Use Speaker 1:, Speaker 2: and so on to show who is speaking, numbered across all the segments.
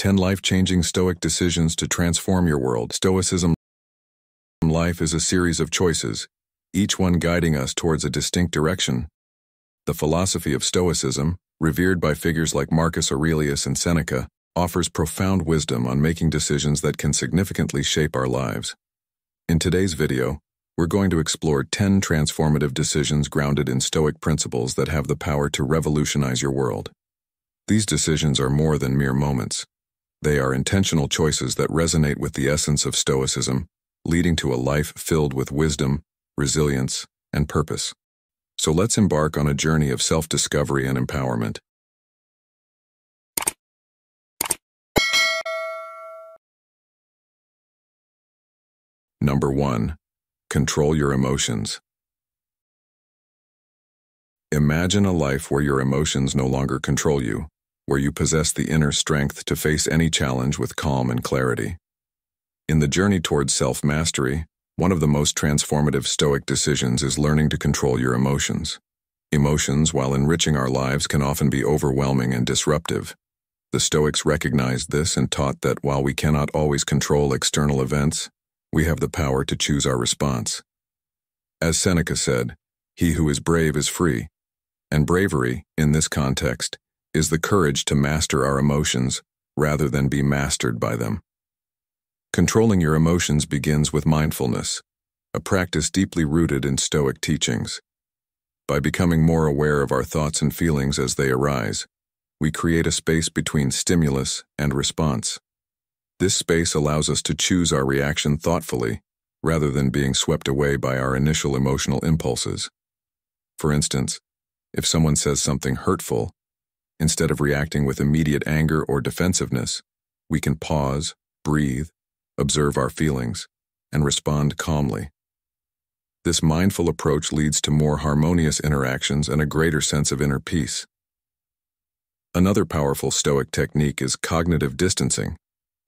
Speaker 1: 10 life-changing Stoic decisions to transform your world. Stoicism life is a series of choices, each one guiding us towards a distinct direction. The philosophy of Stoicism, revered by figures like Marcus Aurelius and Seneca, offers profound wisdom on making decisions that can significantly shape our lives. In today's video, we're going to explore 10 transformative decisions grounded in Stoic principles that have the power to revolutionize your world. These decisions are more than mere moments. They are intentional choices that resonate with the essence of Stoicism, leading to a life filled with wisdom, resilience, and purpose. So let's embark on a journey of self-discovery and empowerment. Number 1. Control your emotions. Imagine a life where your emotions no longer control you, where you possess the inner strength to face any challenge with calm and clarity. In the journey towards self-mastery, one of the most transformative Stoic decisions is learning to control your emotions. Emotions, while enriching our lives, can often be overwhelming and disruptive. The Stoics recognized this and taught that while we cannot always control external events, we have the power to choose our response. As Seneca said, "He who is brave is free," and bravery, in this context, is the courage to master our emotions rather than be mastered by them. Controlling your emotions begins with mindfulness, a practice deeply rooted in Stoic teachings. By becoming more aware of our thoughts and feelings as they arise, we create a space between stimulus and response. This space allows us to choose our reaction thoughtfully, rather than being swept away by our initial emotional impulses. For instance, if someone says something hurtful, instead of reacting with immediate anger or defensiveness, we can pause, breathe, observe our feelings, and respond calmly. This mindful approach leads to more harmonious interactions and a greater sense of inner peace. Another powerful Stoic technique is cognitive distancing,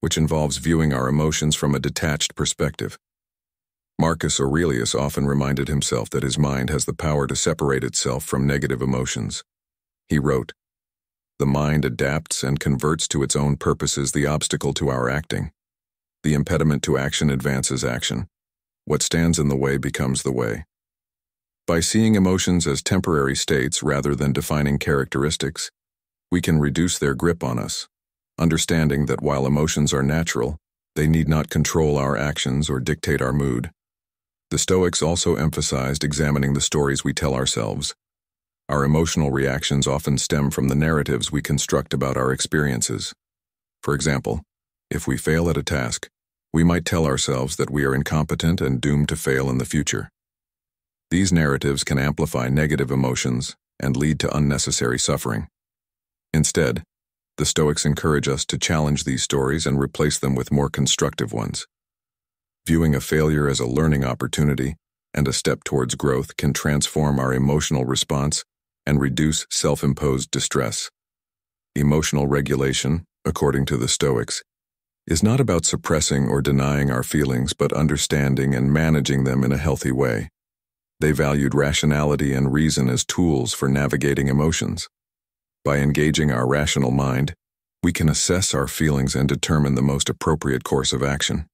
Speaker 1: which involves viewing our emotions from a detached perspective. Marcus Aurelius often reminded himself that his mind has the power to separate itself from negative emotions. He wrote, "The mind adapts and converts to its own purposes the obstacle to our acting. The impediment to action advances action. What stands in the way becomes the way." By seeing emotions as temporary states rather than defining characteristics, we can reduce their grip on us, understanding that while emotions are natural, they need not control our actions or dictate our mood. The Stoics also emphasized examining the stories we tell ourselves. Our emotional reactions often stem from the narratives we construct about our experiences. For example, if we fail at a task, we might tell ourselves that we are incompetent and doomed to fail in the future. These narratives can amplify negative emotions and lead to unnecessary suffering. Instead, the Stoics encourage us to challenge these stories and replace them with more constructive ones. Viewing a failure as a learning opportunity and a step towards growth can transform our emotional response and reduce self-imposed distress. Emotional regulation, according to the Stoics, is not about suppressing or denying our feelings but understanding and managing them in a healthy way. They valued rationality and reason as tools for navigating emotions. By engaging our rational mind, we can assess our feelings and determine the most appropriate course of action.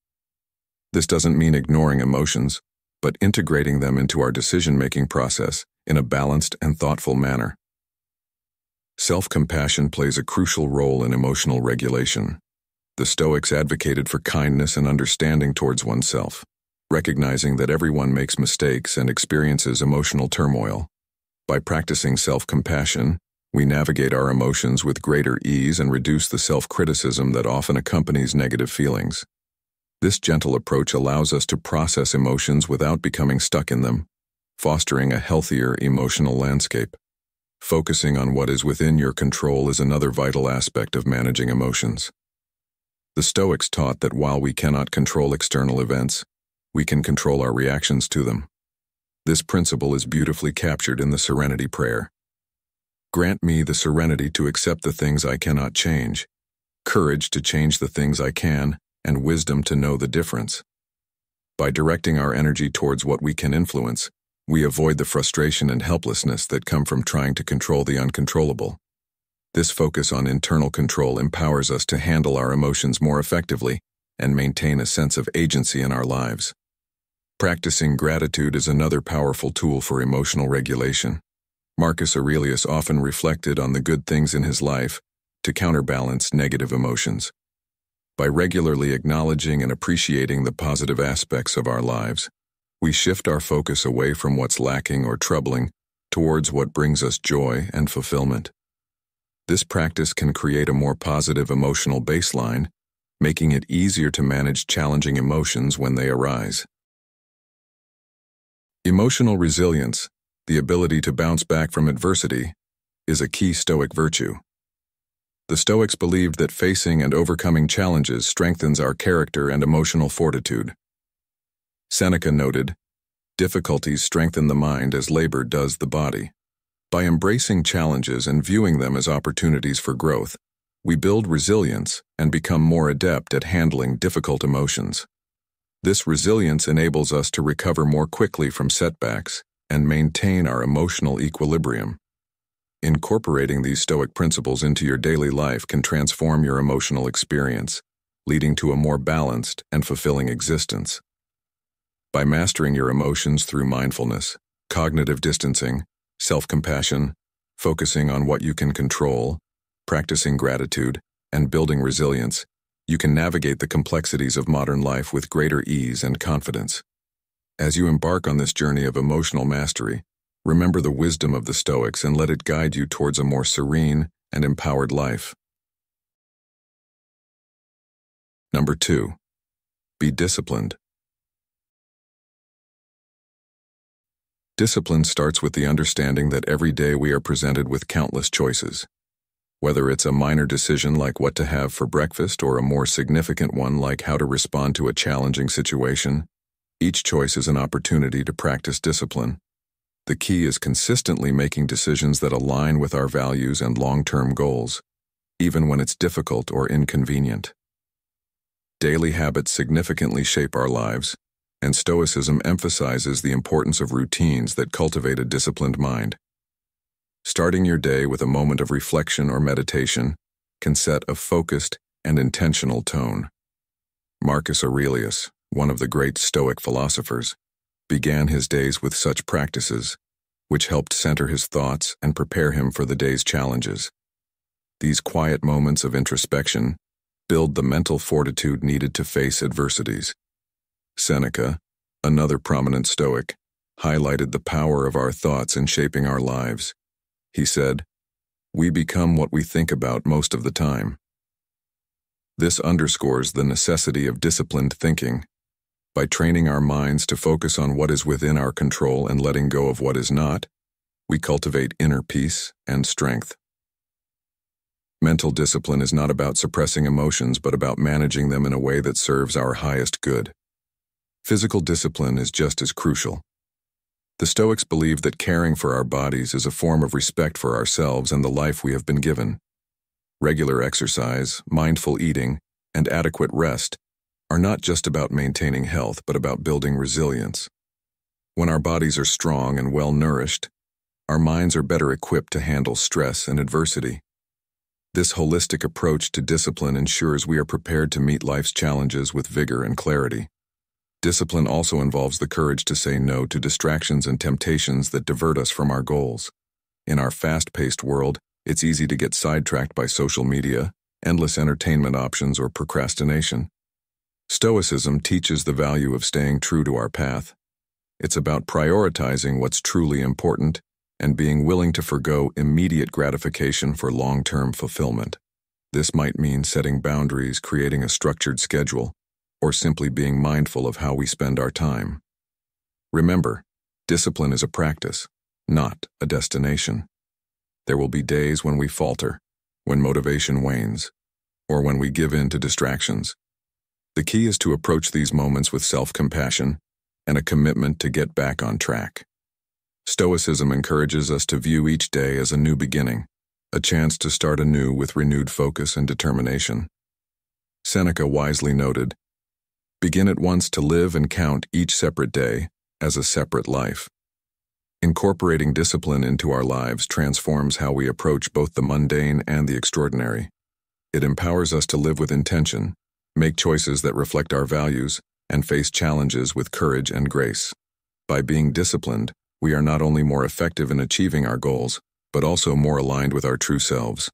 Speaker 1: This doesn't mean ignoring emotions, but integrating them into our decision-making process in a balanced and thoughtful manner. Self-compassion plays a crucial role in emotional regulation. The Stoics advocated for kindness and understanding towards oneself, recognizing that everyone makes mistakes and experiences emotional turmoil. By practicing self-compassion, we navigate our emotions with greater ease and reduce the self-criticism that often accompanies negative feelings. This gentle approach allows us to process emotions without becoming stuck in them, fostering a healthier emotional landscape. Focusing on what is within your control is another vital aspect of managing emotions. The Stoics taught that while we cannot control external events, we can control our reactions to them. This principle is beautifully captured in the Serenity Prayer. "Grant me the serenity to accept the things I cannot change, courage to change the things I can, and wisdom to know the difference." By directing our energy towards what we can influence, we avoid the frustration and helplessness that come from trying to control the uncontrollable. This focus on internal control empowers us to handle our emotions more effectively and maintain a sense of agency in our lives. Practicing gratitude is another powerful tool for emotional regulation. Marcus Aurelius often reflected on the good things in his life to counterbalance negative emotions. By regularly acknowledging and appreciating the positive aspects of our lives, we shift our focus away from what's lacking or troubling towards what brings us joy and fulfillment. This practice can create a more positive emotional baseline, making it easier to manage challenging emotions when they arise. Emotional resilience, the ability to bounce back from adversity, is a key Stoic virtue. The Stoics believed that facing and overcoming challenges strengthens our character and emotional fortitude. Seneca noted, "Difficulties strengthen the mind as labor does the body." By embracing challenges and viewing them as opportunities for growth, we build resilience and become more adept at handling difficult emotions. This resilience enables us to recover more quickly from setbacks and maintain our emotional equilibrium. Incorporating these Stoic principles into your daily life can transform your emotional experience, leading to a more balanced and fulfilling existence. By mastering your emotions through mindfulness, cognitive distancing, self-compassion, focusing on what you can control, practicing gratitude, and building resilience, you can navigate the complexities of modern life with greater ease and confidence. As you embark on this journey of emotional mastery, remember the wisdom of the Stoics and let it guide you towards a more serene and empowered life. Number 2. Be disciplined. Discipline starts with the understanding that every day we are presented with countless choices. Whether it's a minor decision like what to have for breakfast or a more significant one like how to respond to a challenging situation, each choice is an opportunity to practice discipline. The key is consistently making decisions that align with our values and long-term goals, even when it's difficult or inconvenient. Daily habits significantly shape our lives, and Stoicism emphasizes the importance of routines that cultivate a disciplined mind. Starting your day with a moment of reflection or meditation can set a focused and intentional tone. Marcus Aurelius, one of the great Stoic philosophers, began his days with such practices, which helped center his thoughts and prepare him for the day's challenges. These quiet moments of introspection build the mental fortitude needed to face adversities. Seneca, another prominent Stoic, highlighted the power of our thoughts in shaping our lives. He said, "We become what we think about most of the time." This underscores the necessity of disciplined thinking. By training our minds to focus on what is within our control and letting go of what is not, we cultivate inner peace and strength. Mental discipline is not about suppressing emotions but about managing them in a way that serves our highest good. Physical discipline is just as crucial. The Stoics believe that caring for our bodies is a form of respect for ourselves and the life we have been given. Regular exercise, mindful eating, and adequate rest are not just about maintaining health but about building resilience. When our bodies are strong and well-nourished, our minds are better equipped to handle stress and adversity. This holistic approach to discipline ensures we are prepared to meet life's challenges with vigor and clarity. Discipline also involves the courage to say no to distractions and temptations that divert us from our goals. In our fast-paced world, it's easy to get sidetracked by social media, endless entertainment options, or procrastination. Stoicism teaches the value of staying true to our path. It's about prioritizing what's truly important and being willing to forgo immediate gratification for long-term fulfillment. This might mean setting boundaries, creating a structured schedule, or simply being mindful of how we spend our time. Remember, discipline is a practice, not a destination. There will be days when we falter, when motivation wanes, or when we give in to distractions. The key is to approach these moments with self-compassion and a commitment to get back on track. Stoicism encourages us to view each day as a new beginning, a chance to start anew with renewed focus and determination. Seneca wisely noted, "Begin at once to live and count each separate day as a separate life." Incorporating discipline into our lives transforms how we approach both the mundane and the extraordinary. It empowers us to live with intention, make choices that reflect our values, and face challenges with courage and grace. By being disciplined, we are not only more effective in achieving our goals, but also more aligned with our true selves.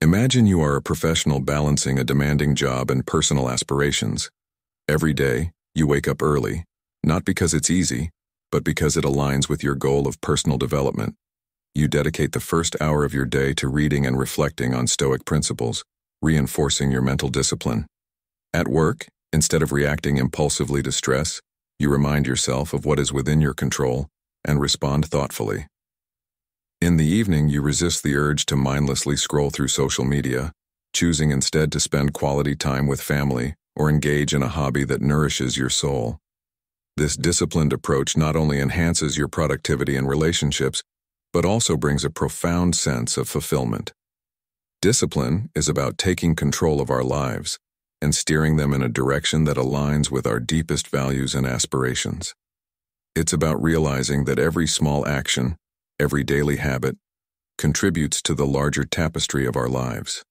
Speaker 1: Imagine you are a professional balancing a demanding job and personal aspirations. Every day, you wake up early, not because it's easy, but because it aligns with your goal of personal development. You dedicate the first hour of your day to reading and reflecting on Stoic principles, reinforcing your mental discipline. At work, instead of reacting impulsively to stress, you remind yourself of what is within your control and respond thoughtfully. In the evening, you resist the urge to mindlessly scroll through social media, choosing instead to spend quality time with family or engage in a hobby that nourishes your soul. This disciplined approach not only enhances your productivity and relationships, but also brings a profound sense of fulfillment. Discipline is about taking control of our lives and steering them in a direction that aligns with our deepest values and aspirations. It's about realizing that every small action, every daily habit, contributes to the larger tapestry of our lives.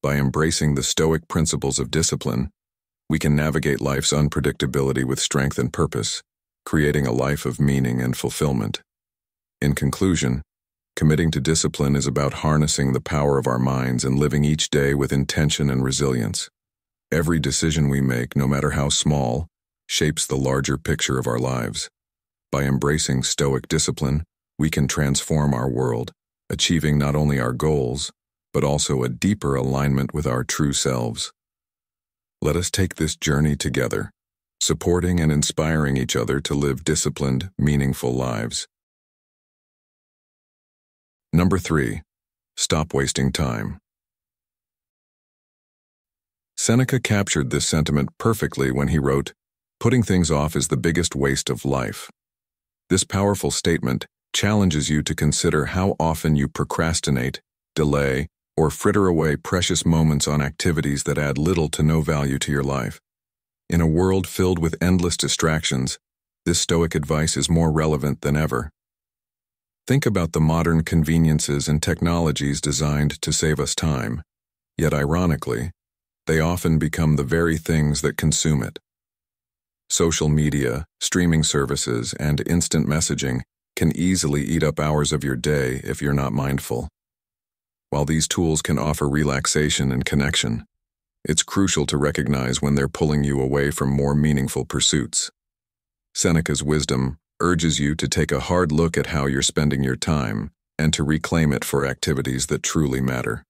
Speaker 1: By embracing the Stoic principles of discipline, we can navigate life's unpredictability with strength and purpose, creating a life of meaning and fulfillment. In conclusion, committing to discipline is about harnessing the power of our minds and living each day with intention and resilience. Every decision we make, no matter how small, shapes the larger picture of our lives. By embracing Stoic discipline, we can transform our world, achieving not only our goals, but also a deeper alignment with our true selves. Let us take this journey together, supporting and inspiring each other to live disciplined, meaningful lives. Number 3. Stop wasting time. Seneca captured this sentiment perfectly when he wrote, "Putting things off is the biggest waste of life." This powerful statement challenges you to consider how often you procrastinate, delay, or fritter away precious moments on activities that add little to no value to your life. In a world filled with endless distractions, this Stoic advice is more relevant than ever. Think about the modern conveniences and technologies designed to save us time, yet ironically, they often become the very things that consume it. Social media, streaming services, and instant messaging can easily eat up hours of your day if you're not mindful. While these tools can offer relaxation and connection, it's crucial to recognize when they're pulling you away from more meaningful pursuits. Seneca's wisdom urges you to take a hard look at how you're spending your time and to reclaim it for activities that truly matter.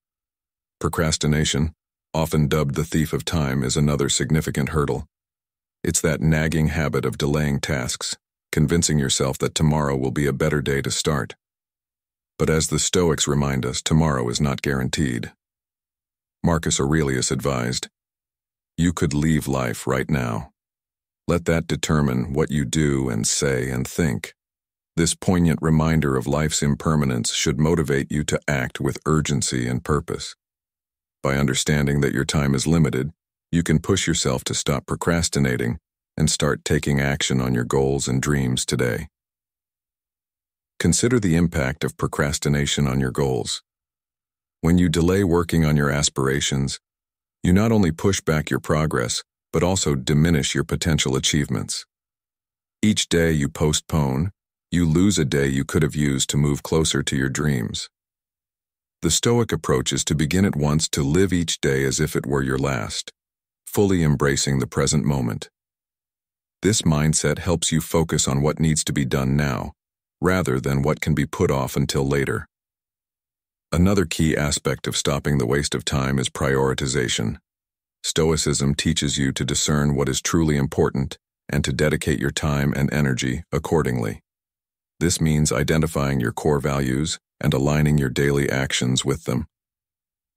Speaker 1: Procrastination, often dubbed the thief of time, is another significant hurdle. It's that nagging habit of delaying tasks, convincing yourself that tomorrow will be a better day to start. But as the Stoics remind us, tomorrow is not guaranteed. Marcus Aurelius advised, "You could leave life right now. Let that determine what you do and say and think." This poignant reminder of life's impermanence should motivate you to act with urgency and purpose. By understanding that your time is limited, you can push yourself to stop procrastinating and start taking action on your goals and dreams today. Consider the impact of procrastination on your goals. When you delay working on your aspirations, you not only push back your progress, but also diminish your potential achievements. Each day you postpone, you lose a day you could have used to move closer to your dreams. The Stoic approach is to begin at once, to live each day as if it were your last, fully embracing the present moment. This mindset helps you focus on what needs to be done now, rather than what can be put off until later. Another key aspect of stopping the waste of time is prioritization. Stoicism teaches you to discern what is truly important and to dedicate your time and energy accordingly. This means identifying your core values and aligning your daily actions with them.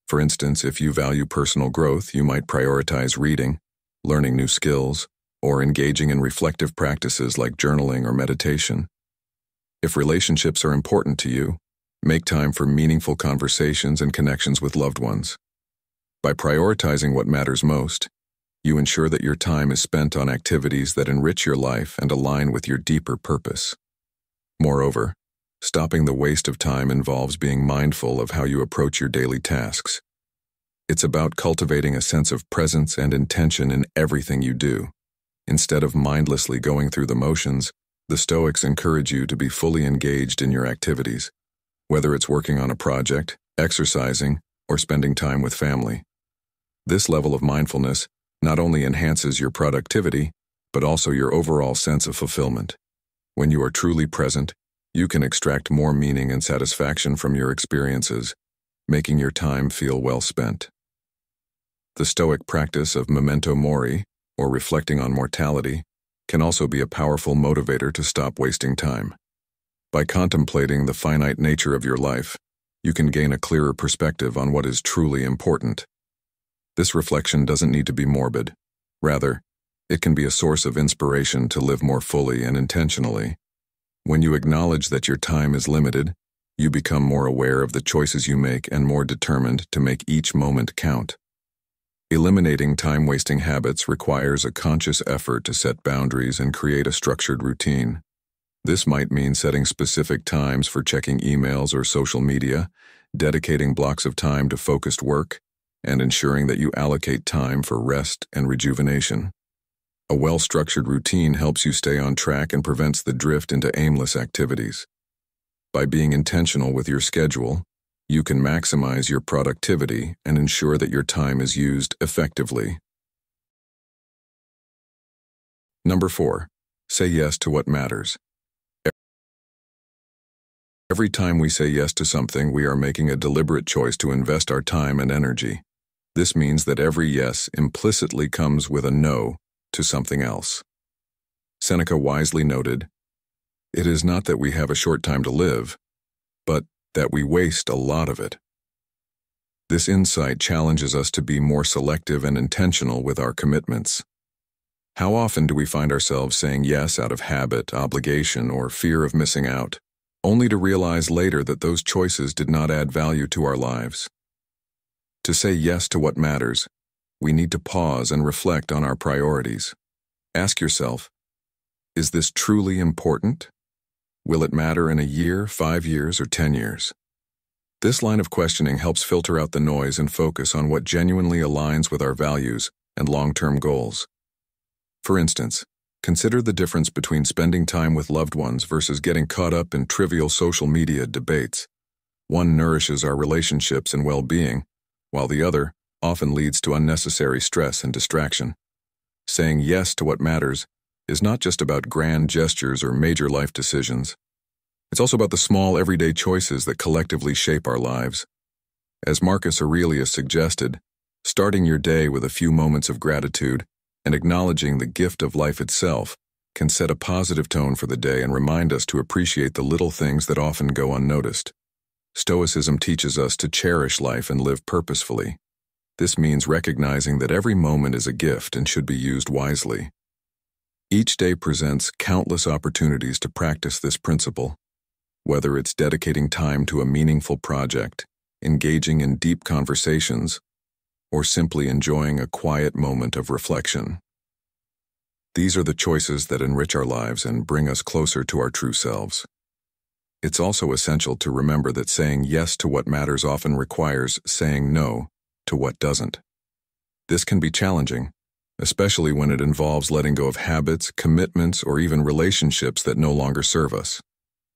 Speaker 1: For instance, if you value personal growth, you might prioritize reading, learning new skills, or engaging in reflective practices like journaling or meditation. If relationships are important to you, make time for meaningful conversations and connections with loved ones. By prioritizing what matters most, you ensure that your time is spent on activities that enrich your life and align with your deeper purpose. Moreover, stopping the waste of time involves being mindful of how you approach your daily tasks. It's about cultivating a sense of presence and intention in everything you do. Instead of mindlessly going through the motions, the Stoics encourage you to be fully engaged in your activities, whether it's working on a project, exercising, or spending time with family. This level of mindfulness not only enhances your productivity, but also your overall sense of fulfillment. When you are truly present, you can extract more meaning and satisfaction from your experiences, making your time feel well spent. The Stoic practice of memento mori, or reflecting on mortality, can also be a powerful motivator to stop wasting time. By contemplating the finite nature of your life, you can gain a clearer perspective on what is truly important. This reflection doesn't need to be morbid. Rather, it can be a source of inspiration to live more fully and intentionally. When you acknowledge that your time is limited, you become more aware of the choices you make and more determined to make each moment count. Eliminating time-wasting habits requires a conscious effort to set boundaries and create a structured routine. This might mean setting specific times for checking emails or social media, dedicating blocks of time to focused work, and ensuring that you allocate time for rest and rejuvenation. A well-structured routine helps you stay on track and prevents the drift into aimless activities. By being intentional with your schedule, you can maximize your productivity and ensure that your time is used effectively. Number 4. Say yes to what matters. Every time we say yes to something, we are making a deliberate choice to invest our time and energy. This means that every yes implicitly comes with a no to something else. Seneca wisely noted, "It is not that we have a short time to live, but that we waste a lot of it." This insight challenges us to be more selective and intentional with our commitments. How often do we find ourselves saying yes out of habit, obligation, or fear of missing out, only to realize later that those choices did not add value to our lives? To say yes to what matters, we need to pause and reflect on our priorities. Ask yourself, is this truly important? Will it matter in a year, 5 years, or 10 years? This line of questioning helps filter out the noise and focus on what genuinely aligns with our values and long-term goals. For instance, consider the difference between spending time with loved ones versus getting caught up in trivial social media debates. One nourishes our relationships and well-being, while the other often leads to unnecessary stress and distraction. Saying yes to what matters is not just about grand gestures or major life decisions. It's also about the small everyday choices that collectively shape our lives. As Marcus Aurelius suggested, starting your day with a few moments of gratitude and acknowledging the gift of life itself can set a positive tone for the day and remind us to appreciate the little things that often go unnoticed. Stoicism teaches us to cherish life and live purposefully. This means recognizing that every moment is a gift and should be used wisely. Each day presents countless opportunities to practice this principle, whether it's dedicating time to a meaningful project, engaging in deep conversations, or simply enjoying a quiet moment of reflection. These are the choices that enrich our lives and bring us closer to our true selves. It's also essential to remember that saying yes to what matters often requires saying no to what doesn't. This can be challenging, especially when it involves letting go of habits, commitments, or even relationships that no longer serve us.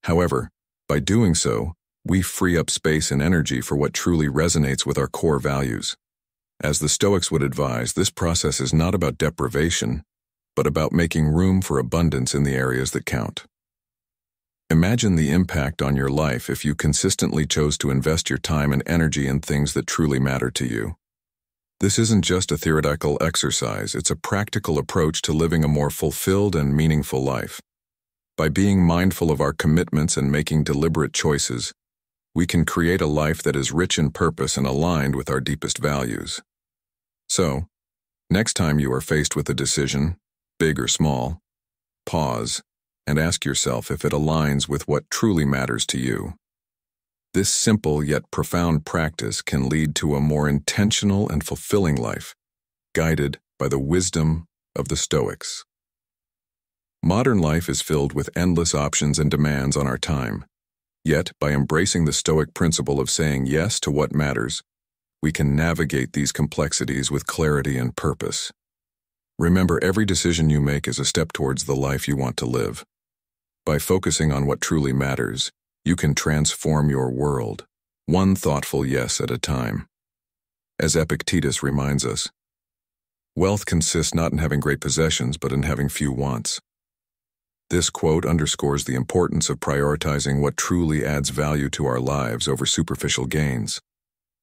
Speaker 1: However, by doing so, we free up space and energy for what truly resonates with our core values. As the Stoics would advise, this process is not about deprivation, but about making room for abundance in the areas that count. Imagine the impact on your life if you consistently chose to invest your time and energy in things that truly matter to you. This isn't just a theoretical exercise, it's a practical approach to living a more fulfilled and meaningful life. By being mindful of our commitments and making deliberate choices, we can create a life that is rich in purpose and aligned with our deepest values. So, next time you are faced with a decision, big or small, pause and ask yourself if it aligns with what truly matters to you. This simple yet profound practice can lead to a more intentional and fulfilling life, guided by the wisdom of the Stoics. Modern life is filled with endless options and demands on our time. Yet, by embracing the Stoic principle of saying yes to what matters, we can navigate these complexities with clarity and purpose. Remember, every decision you make is a step towards the life you want to live. By focusing on what truly matters, you can transform your world, one thoughtful yes at a time. As Epictetus reminds us, wealth consists not in having great possessions, but in having few wants. This quote underscores the importance of prioritizing what truly adds value to our lives over superficial gains.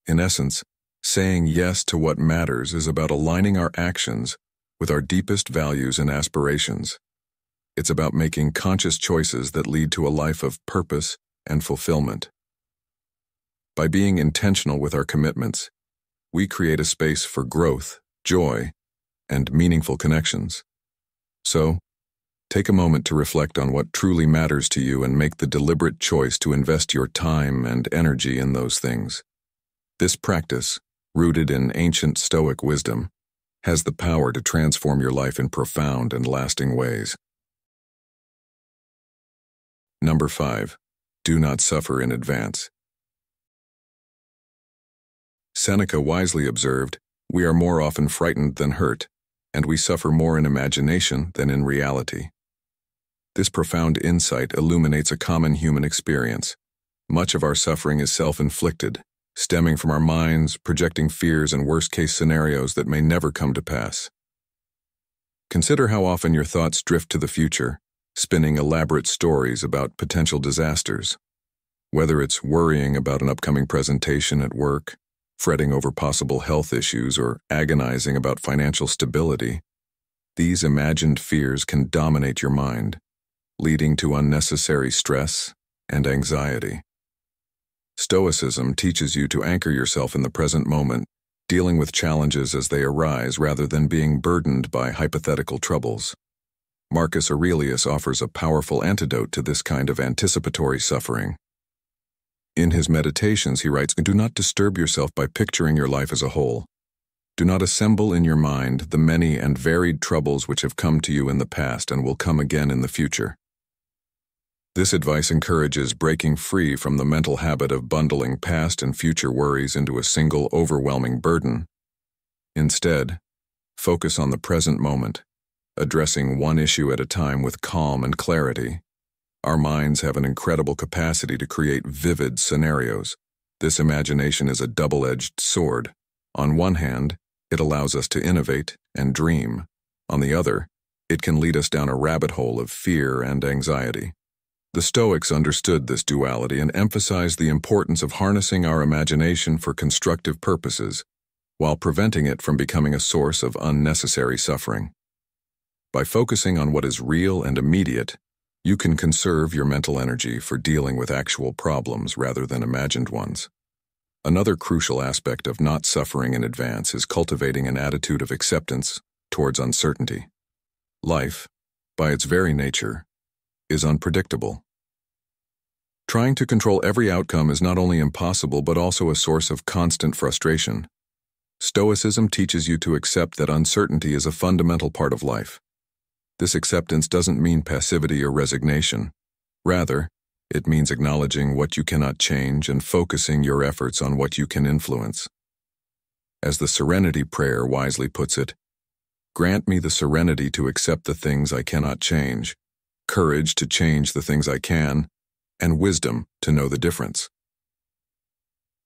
Speaker 1: In essence, saying yes to what matters is about aligning our actions with our deepest values and aspirations. It's about making conscious choices that lead to a life of purpose and fulfillment. By being intentional with our commitments, we create a space for growth, joy, and meaningful connections. So, take a moment to reflect on what truly matters to you and make the deliberate choice to invest your time and energy in those things. This practice, rooted in ancient Stoic wisdom, has the power to transform your life in profound and lasting ways. Number 5. Do not suffer in advance. Seneca wisely observed, "We are more often frightened than hurt, and we suffer more in imagination than in reality." This profound insight illuminates a common human experience. Much of our suffering is self-inflicted, stemming from our minds, projecting fears and worst-case scenarios that may never come to pass. Consider how often your thoughts drift to the future, spinning elaborate stories about potential disasters. Whether it's worrying about an upcoming presentation at work, fretting over possible health issues, or agonizing about financial stability, these imagined fears can dominate your mind, leading to unnecessary stress and anxiety. Stoicism teaches you to anchor yourself in the present moment, dealing with challenges as they arise rather than being burdened by hypothetical troubles. Marcus Aurelius offers a powerful antidote to this kind of anticipatory suffering. In his Meditations, he writes, "Do not disturb yourself by picturing your life as a whole. Do not assemble in your mind the many and varied troubles which have come to you in the past and will come again in the future." This advice encourages breaking free from the mental habit of bundling past and future worries into a single overwhelming burden. Instead, focus on the present moment, addressing one issue at a time with calm and clarity. Our minds have an incredible capacity to create vivid scenarios. This imagination is a double-edged sword. On one hand, it allows us to innovate and dream. On the other, it can lead us down a rabbit hole of fear and anxiety. The Stoics understood this duality and emphasized the importance of harnessing our imagination for constructive purposes, while preventing it from becoming a source of unnecessary suffering. By focusing on what is real and immediate, you can conserve your mental energy for dealing with actual problems rather than imagined ones. Another crucial aspect of not suffering in advance is cultivating an attitude of acceptance towards uncertainty. Life, by its very nature, is unpredictable. Trying to control every outcome is not only impossible but also a source of constant frustration. Stoicism teaches you to accept that uncertainty is a fundamental part of life. This acceptance doesn't mean passivity or resignation. Rather, it means acknowledging what you cannot change and focusing your efforts on what you can influence. As the Serenity Prayer wisely puts it, "Grant me the serenity to accept the things I cannot change, courage to change the things I can, and wisdom to know the difference."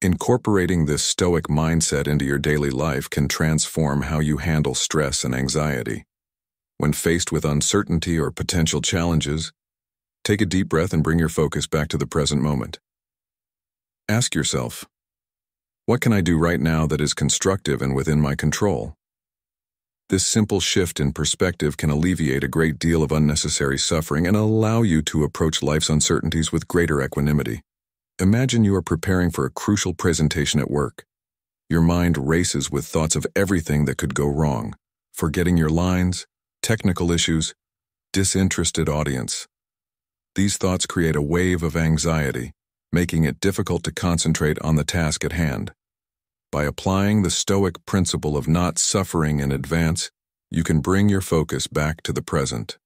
Speaker 1: Incorporating this Stoic mindset into your daily life can transform how you handle stress and anxiety. When faced with uncertainty or potential challenges, take a deep breath and bring your focus back to the present moment. Ask yourself, what can I do right now that is constructive and within my control? This simple shift in perspective can alleviate a great deal of unnecessary suffering and allow you to approach life's uncertainties with greater equanimity. Imagine you are preparing for a crucial presentation at work. Your mind races with thoughts of everything that could go wrong, forgetting your lines, technical issues, disinterested audience. These thoughts create a wave of anxiety, making it difficult to concentrate on the task at hand. By applying the Stoic principle of not suffering in advance, you can bring your focus back to the present.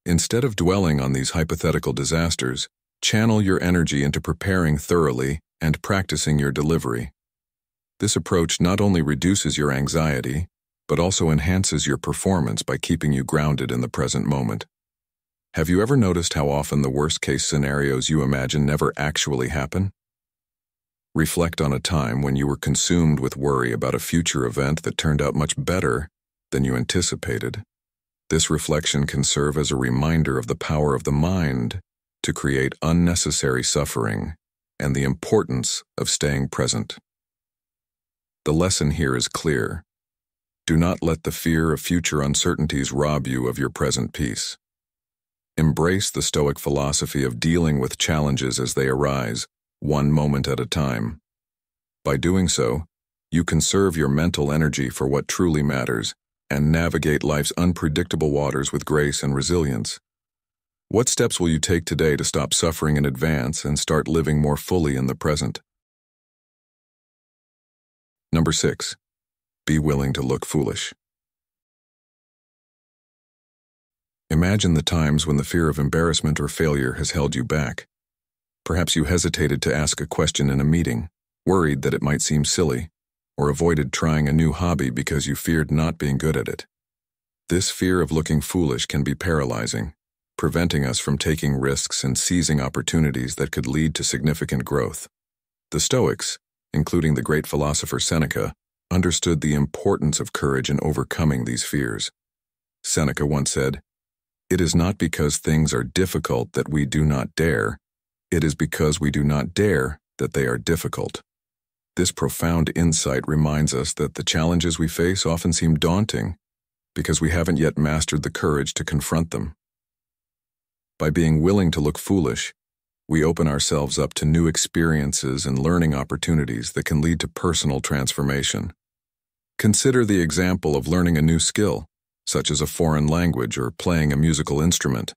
Speaker 1: Instead of dwelling on these hypothetical disasters, channel your energy into preparing thoroughly and practicing your delivery. This approach not only reduces your anxiety, but also enhances your performance by keeping you grounded in the present moment. Have you ever noticed how often the worst-case scenarios you imagine never actually happen? Reflect on a time when you were consumed with worry about a future event that turned out much better than you anticipated. This reflection can serve as a reminder of the power of the mind to create unnecessary suffering and the importance of staying present. The lesson here is clear. Do not let the fear of future uncertainties rob you of your present peace. Embrace the Stoic philosophy of dealing with challenges as they arise, one moment at a time. By doing so, you conserve your mental energy for what truly matters and navigate life's unpredictable waters with grace and resilience. What steps will you take today to stop suffering in advance and start living more fully in the present? Number 6. Be willing to look foolish. Imagine the times when the fear of embarrassment or failure has held you back. Perhaps you hesitated to ask a question in a meeting, worried that it might seem silly, or avoided trying a new hobby because you feared not being good at it. This fear of looking foolish can be paralyzing, preventing us from taking risks and seizing opportunities that could lead to significant growth. The Stoics, including the great philosopher Seneca, understood the importance of courage in overcoming these fears. Seneca once said, "It is not because things are difficult that we do not dare. It is because we do not dare that they are difficult." This profound insight reminds us that the challenges we face often seem daunting because we haven't yet mastered the courage to confront them. By being willing to look foolish, we open ourselves up to new experiences and learning opportunities that can lead to personal transformation. Consider the example of learning a new skill, such as a foreign language or playing a musical instrument.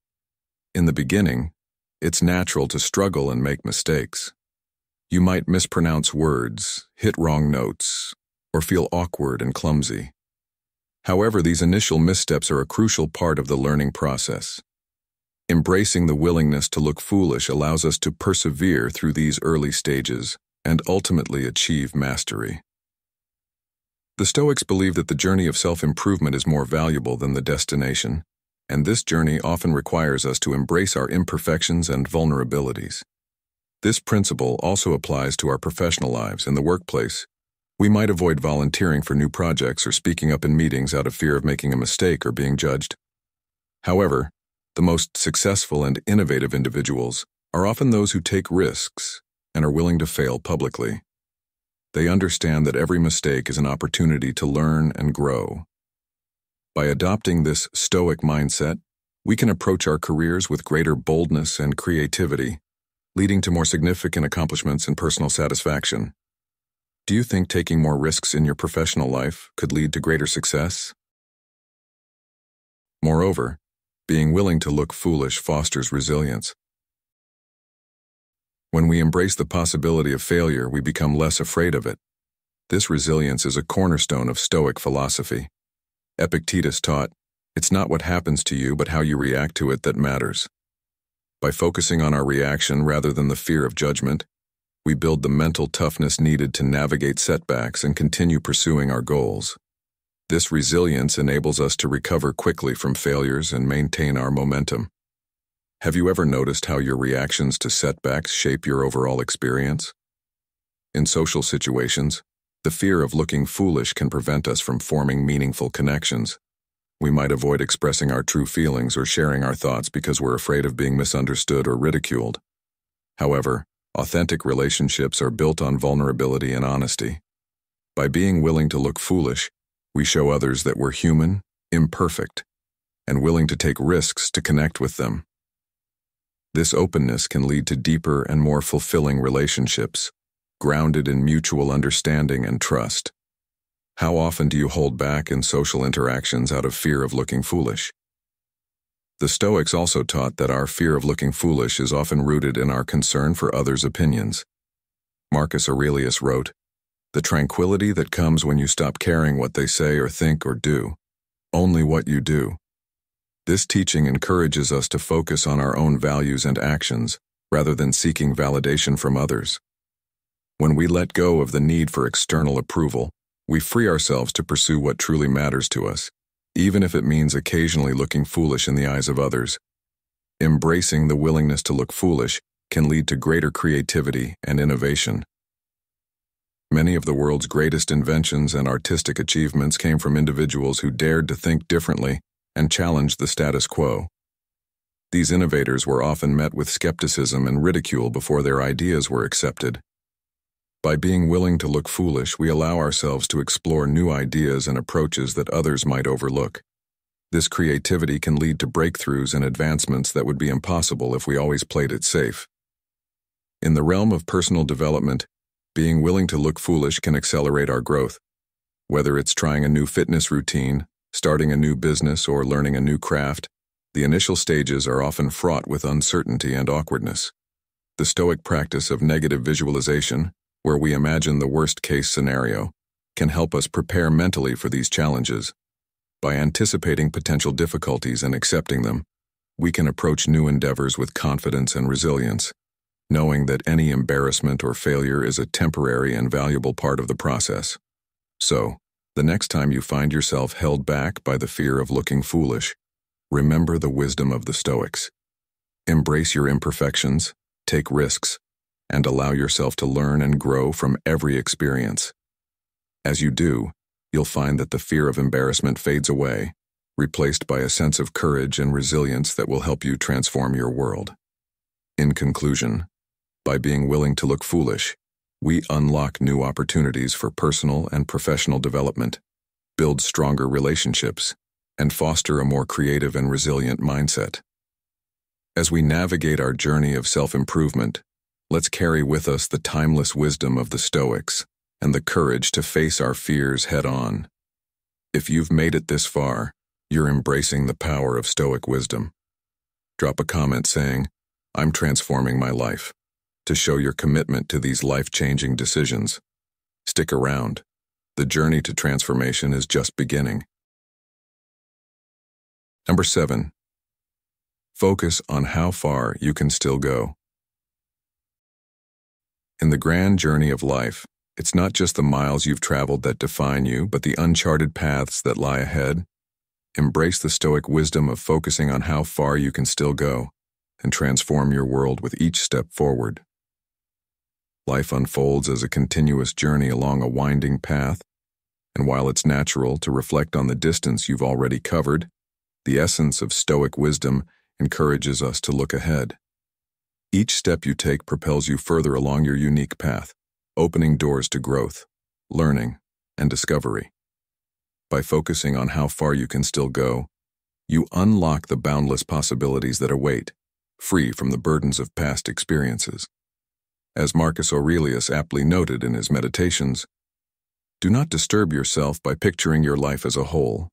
Speaker 1: In the beginning, it's natural to struggle and make mistakes. You might mispronounce words, hit wrong notes, or feel awkward and clumsy. However, these initial missteps are a crucial part of the learning process. Embracing the willingness to look foolish allows us to persevere through these early stages and ultimately achieve mastery. The Stoics believe that the journey of self-improvement is more valuable than the destination, and this journey often requires us to embrace our imperfections and vulnerabilities. This principle also applies to our professional lives. In the workplace, we might avoid volunteering for new projects or speaking up in meetings out of fear of making a mistake or being judged. However, the most successful and innovative individuals are often those who take risks and are willing to fail publicly. They understand that every mistake is an opportunity to learn and grow. By adopting this Stoic mindset, we can approach our careers with greater boldness and creativity, leading to more significant accomplishments and personal satisfaction. Do you think taking more risks in your professional life could lead to greater success? Moreover, being willing to look foolish fosters resilience. When we embrace the possibility of failure, we become less afraid of it. This resilience is a cornerstone of Stoic philosophy. Epictetus taught, "It's not what happens to you, but how you react to it that matters." By focusing on our reaction rather than the fear of judgment, we build the mental toughness needed to navigate setbacks and continue pursuing our goals. This resilience enables us to recover quickly from failures and maintain our momentum. Have you ever noticed how your reactions to setbacks shape your overall experience? In social situations, the fear of looking foolish can prevent us from forming meaningful connections. We might avoid expressing our true feelings or sharing our thoughts because we're afraid of being misunderstood or ridiculed. However, authentic relationships are built on vulnerability and honesty. By being willing to look foolish, we show others that we're human, imperfect, and willing to take risks to connect with them. This openness can lead to deeper and more fulfilling relationships, grounded in mutual understanding and trust. How often do you hold back in social interactions out of fear of looking foolish? The Stoics also taught that our fear of looking foolish is often rooted in our concern for others' opinions. Marcus Aurelius wrote, "The tranquility that comes when you stop caring what they say or think or do, only what you do." This teaching encourages us to focus on our own values and actions, rather than seeking validation from others. When we let go of the need for external approval, we free ourselves to pursue what truly matters to us, even if it means occasionally looking foolish in the eyes of others. Embracing the willingness to look foolish can lead to greater creativity and innovation. Many of the world's greatest inventions and artistic achievements came from individuals who dared to think differently and challenge the status quo. These innovators were often met with skepticism and ridicule before their ideas were accepted. By being willing to look foolish, we allow ourselves to explore new ideas and approaches that others might overlook. This creativity can lead to breakthroughs and advancements that would be impossible if we always played it safe. In the realm of personal development, being willing to look foolish can accelerate our growth. Whether it's trying a new fitness routine, starting a new business, or learning a new craft, the initial stages are often fraught with uncertainty and awkwardness. The Stoic practice of negative visualization, where we imagine the worst-case scenario, can help us prepare mentally for these challenges. By anticipating potential difficulties and accepting them, we can approach new endeavors with confidence and resilience, knowing that any embarrassment or failure is a temporary and valuable part of the process. So, the next time you find yourself held back by the fear of looking foolish, remember the wisdom of the Stoics. Embrace your imperfections, take risks, and allow yourself to learn and grow from every experience. As you do, you'll find that the fear of embarrassment fades away, replaced by a sense of courage and resilience that will help you transform your world. In conclusion, by being willing to look foolish, we unlock new opportunities for personal and professional development, build stronger relationships, and foster a more creative and resilient mindset. As we navigate our journey of self-improvement, let's carry with us the timeless wisdom of the Stoics and the courage to face our fears head-on. If you've made it this far, you're embracing the power of Stoic wisdom. Drop a comment saying, "I'm transforming my life," to show your commitment to these life-changing decisions. Stick around. The journey to transformation is just beginning. Number 7. Focus on how far you can still go. In the grand journey of life, it's not just the miles you've traveled that define you, but the uncharted paths that lie ahead. Embrace the Stoic wisdom of focusing on how far you can still go, and transform your world with each step forward. Life unfolds as a continuous journey along a winding path, and while it's natural to reflect on the distance you've already covered, the essence of Stoic wisdom encourages us to look ahead. Each step you take propels you further along your unique path, opening doors to growth, learning, and discovery. By focusing on how far you can still go, you unlock the boundless possibilities that await, free from the burdens of past experiences. As Marcus Aurelius aptly noted in his Meditations, do not disturb yourself by picturing your life as a whole.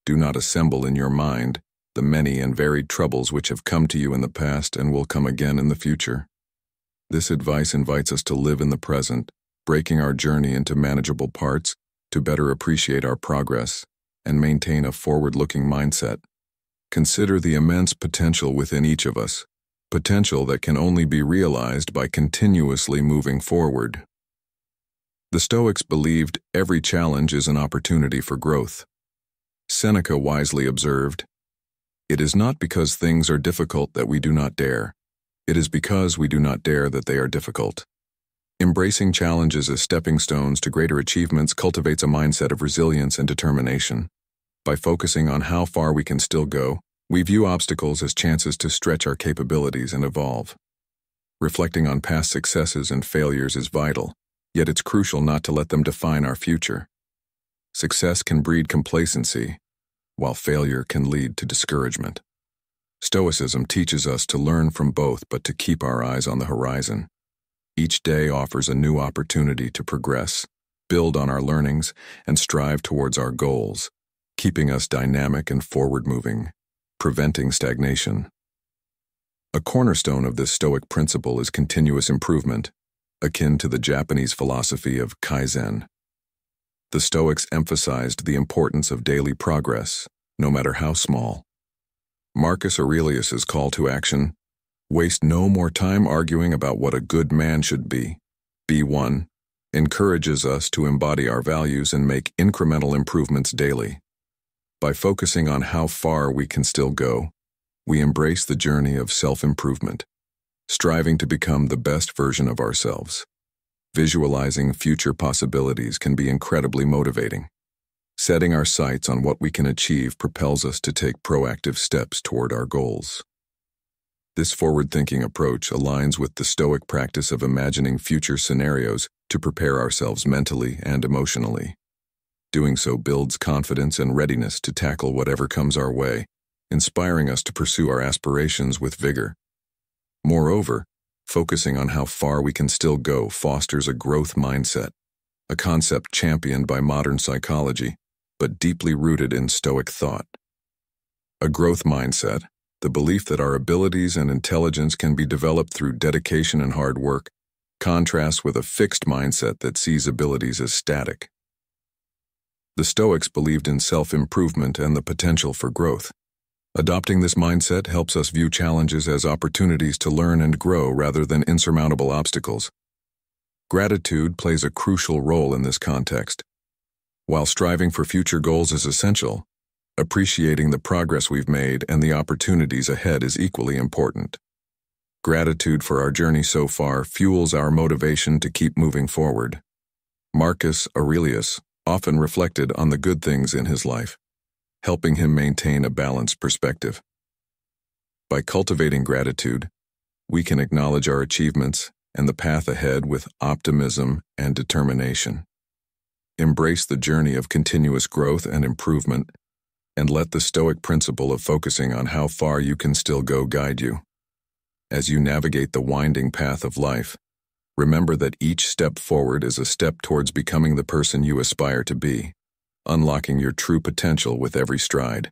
Speaker 1: Do not assemble in your mind the many and varied troubles which have come to you in the past and will come again in the future. This advice invites us to live in the present, breaking our journey into manageable parts to better appreciate our progress and maintain a forward-looking mindset. Consider the immense potential within each of us, potential that can only be realized by continuously moving forward. The Stoics believed every challenge is an opportunity for growth. Seneca wisely observed, "It is not because things are difficult that we do not dare. It is because we do not dare that they are difficult." Embracing challenges as stepping stones to greater achievements cultivates a mindset of resilience and determination. By focusing on how far we can still go, we view obstacles as chances to stretch our capabilities and evolve. Reflecting on past successes and failures is vital, yet it's crucial not to let them define our future. Success can breed complacency, while failure can lead to discouragement. Stoicism teaches us to learn from both but to keep our eyes on the horizon. Each day offers a new opportunity to progress, build on our learnings, and strive towards our goals, keeping us dynamic and forward-moving, preventing stagnation. A cornerstone of this Stoic principle is continuous improvement, akin to the Japanese philosophy of Kaizen. The Stoics emphasized the importance of daily progress, no matter how small. Marcus Aurelius's call to action: waste no more time arguing about what a good man should be. B1 encourages us to embody our values and make incremental improvements daily. By focusing on how far we can still go, we embrace the journey of self-improvement, striving to become the best version of ourselves. Visualizing future possibilities can be incredibly motivating. Setting our sights on what we can achieve propels us to take proactive steps toward our goals. This forward-thinking approach aligns with the Stoic practice of imagining future scenarios to prepare ourselves mentally and emotionally. Doing so builds confidence and readiness to tackle whatever comes our way, inspiring us to pursue our aspirations with vigor. Moreover, focusing on how far we can still go fosters a growth mindset, a concept championed by modern psychology, but deeply rooted in Stoic thought. A growth mindset, the belief that our abilities and intelligence can be developed through dedication and hard work, contrasts with a fixed mindset that sees abilities as static. The Stoics believed in self-improvement and the potential for growth. Adopting this mindset helps us view challenges as opportunities to learn and grow rather than insurmountable obstacles. Gratitude plays a crucial role in this context. While striving for future goals is essential, appreciating the progress we've made and the opportunities ahead is equally important. Gratitude for our journey so far fuels our motivation to keep moving forward. Marcus Aurelius often reflected on the good things in his life, helping him maintain a balanced perspective. By cultivating gratitude, we can acknowledge our achievements and the path ahead with optimism and determination. Embrace the journey of continuous growth and improvement, and let the Stoic principle of focusing on how far you can still go guide you. As you navigate the winding path of life, remember that each step forward is a step towards becoming the person you aspire to be, unlocking your true potential with every stride.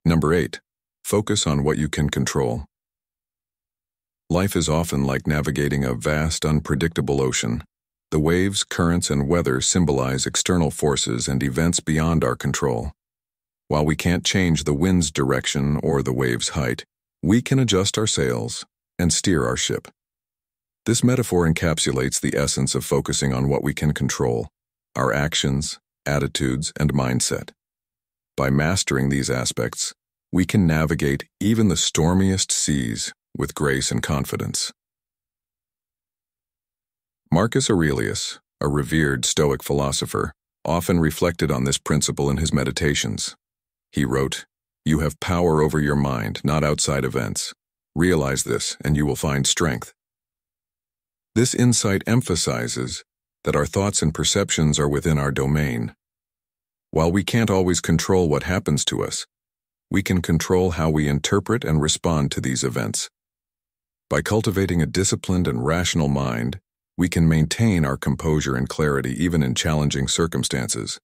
Speaker 1: Number 8. Focus on what you can control. Life is often like navigating a vast, unpredictable ocean. The waves, currents, and weather symbolize external forces and events beyond our control. While we can't change the wind's direction or the wave's height, we can adjust our sails and steer our ship. This metaphor encapsulates the essence of focusing on what we can control: our actions, attitudes, and mindset. By mastering these aspects, we can navigate even the stormiest seas with grace and confidence. Marcus Aurelius, a revered Stoic philosopher, often reflected on this principle in his meditations. He wrote, "You have power over your mind, not outside events. Realize this, and you will find strength." This insight emphasizes that our thoughts and perceptions are within our domain. While we can't always control what happens to us, we can control how we interpret and respond to these events. By cultivating a disciplined and rational mind, we can maintain our composure and clarity even in challenging circumstances.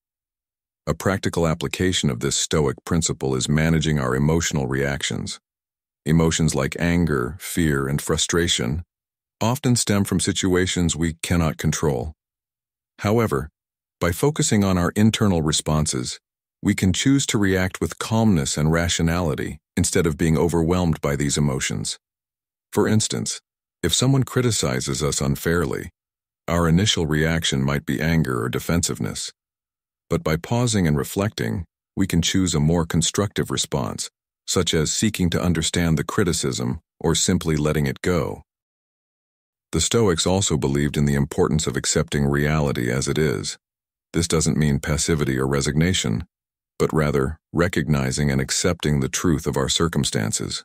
Speaker 1: A practical application of this Stoic principle is managing our emotional reactions. Emotions like anger, fear, and frustration often stem from situations we cannot control. However, by focusing on our internal responses, we can choose to react with calmness and rationality instead of being overwhelmed by these emotions. For instance, if someone criticizes us unfairly, our initial reaction might be anger or defensiveness. But by pausing and reflecting, we can choose a more constructive response, such as seeking to understand the criticism or simply letting it go. The Stoics also believed in the importance of accepting reality as it is. This doesn't mean passivity or resignation, but rather recognizing and accepting the truth of our circumstances.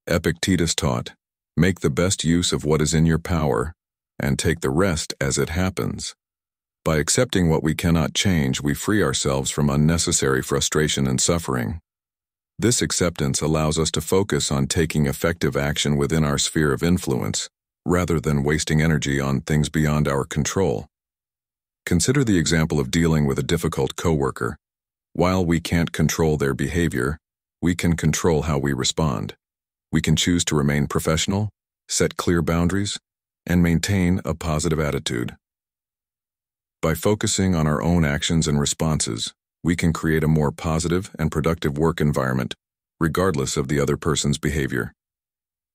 Speaker 1: Epictetus taught, "Make the best use of what is in your power, and take the rest as it happens." By accepting what we cannot change, we free ourselves from unnecessary frustration and suffering. This acceptance allows us to focus on taking effective action within our sphere of influence, rather than wasting energy on things beyond our control. Consider the example of dealing with a difficult coworker. While we can't control their behavior, we can control how we respond. We can choose to remain professional, set clear boundaries, and maintain a positive attitude. By focusing on our own actions and responses, we can create a more positive and productive work environment, regardless of the other person's behavior.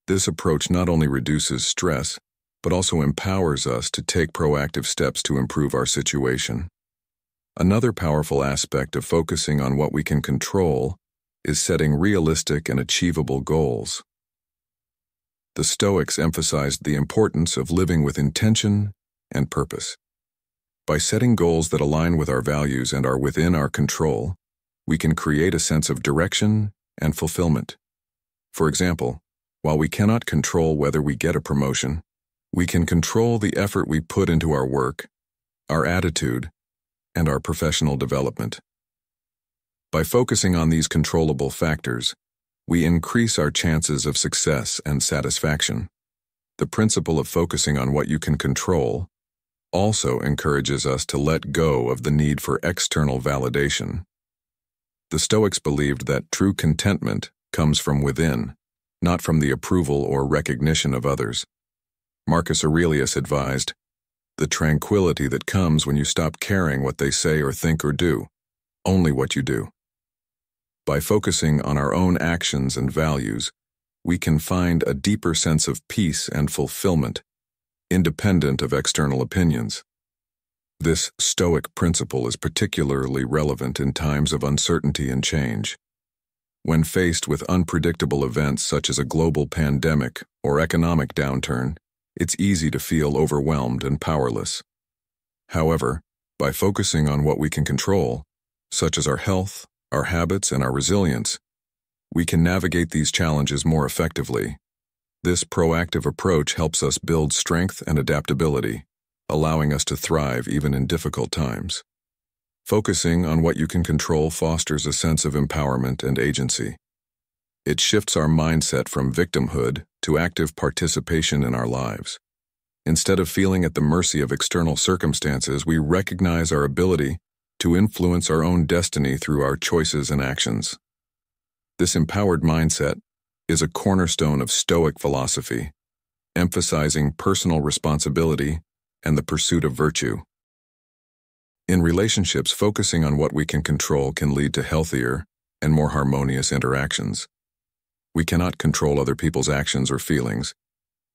Speaker 1: This approach not only reduces stress, but also empowers us to take proactive steps to improve our situation. Another powerful aspect of focusing on what we can control is setting realistic and achievable goals. The Stoics emphasized the importance of living with intention and purpose. By setting goals that align with our values and are within our control, we can create a sense of direction and fulfillment. For example, while we cannot control whether we get a promotion, we can control the effort we put into our work, our attitude, and our professional development. By focusing on these controllable factors, we increase our chances of success and satisfaction. The principle of focusing on what you can control also encourages us to let go of the need for external validation. The Stoics believed that true contentment comes from within, not from the approval or recognition of others. Marcus Aurelius advised, "The tranquility that comes when you stop caring what they say or think or do, only what you do." By focusing on our own actions and values, we can find a deeper sense of peace and fulfillment, independent of external opinions. This Stoic principle is particularly relevant in times of uncertainty and change. When faced with unpredictable events such as a global pandemic or economic downturn, it's easy to feel overwhelmed and powerless. However, by focusing on what we can control, such as our health, our habits, and our resilience, we can navigate these challenges more effectively. This proactive approach helps us build strength and adaptability, allowing us to thrive even in difficult times. Focusing on what you can control fosters a sense of empowerment and agency. It shifts our mindset from victimhood to active participation in our lives. Instead of feeling at the mercy of external circumstances, we recognize our ability to influence our own destiny through our choices and actions. This empowered mindset is a cornerstone of Stoic philosophy, emphasizing personal responsibility and the pursuit of virtue. In relationships, focusing on what we can control can lead to healthier and more harmonious interactions. We cannot control other people's actions or feelings,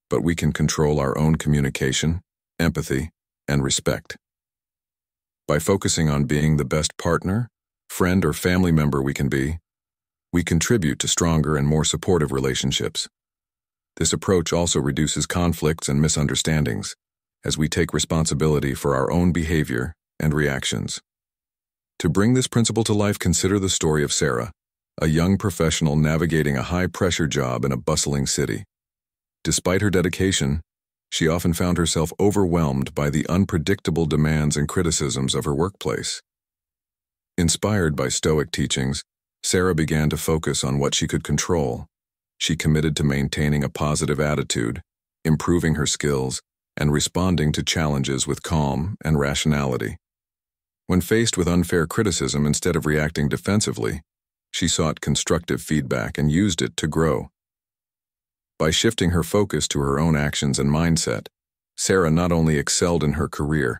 Speaker 1: but we can control our own communication, empathy, and respect. By focusing on being the best partner, friend, or family member we can be, we contribute to stronger and more supportive relationships. This approach also reduces conflicts and misunderstandings, as we take responsibility for our own behavior and reactions. To bring this principle to life, consider the story of Sarah, a young professional navigating a high-pressure job in a bustling city. Despite her dedication, she often found herself overwhelmed by the unpredictable demands and criticisms of her workplace. Inspired by Stoic teachings, Sarah began to focus on what she could control. She committed to maintaining a positive attitude, improving her skills, and responding to challenges with calm and rationality. When faced with unfair criticism, instead of reacting defensively, she sought constructive feedback and used it to grow. By shifting her focus to her own actions and mindset, Sarah not only excelled in her career,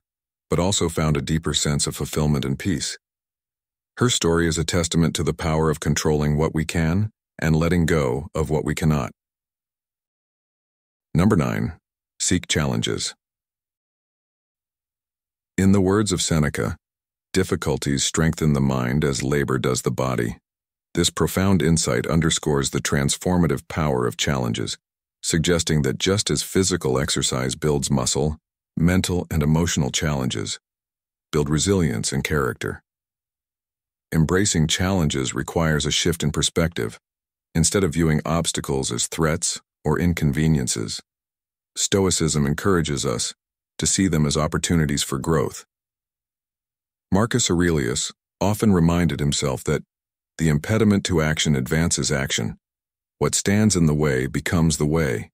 Speaker 1: but also found a deeper sense of fulfillment and peace. Her story is a testament to the power of controlling what we can and letting go of what we cannot. Number 9. Seek challenges. In the words of Seneca, difficulties strengthen the mind as labor does the body. This profound insight underscores the transformative power of challenges, suggesting that just as physical exercise builds muscle, mental and emotional challenges build resilience and character. Embracing challenges requires a shift in perspective. Instead of viewing obstacles as threats or inconveniences, Stoicism encourages us to see them as opportunities for growth. Marcus Aurelius often reminded himself that the impediment to action advances action. What stands in the way becomes the way.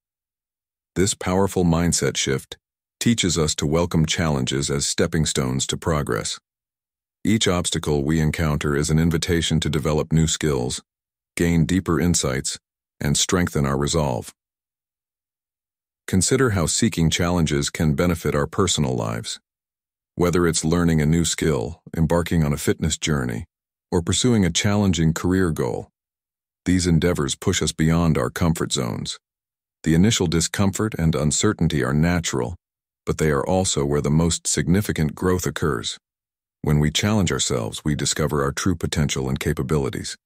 Speaker 1: This powerful mindset shift teaches us to welcome challenges as stepping stones to progress. Each obstacle we encounter is an invitation to develop new skills, gain deeper insights, and strengthen our resolve. Consider how seeking challenges can benefit our personal lives. Whether it's learning a new skill, embarking on a fitness journey, or pursuing a challenging career goal. These endeavors push us beyond our comfort zones. The initial discomfort and uncertainty are natural, but they are also where the most significant growth occurs. When we challenge ourselves, we discover our true potential and capabilities.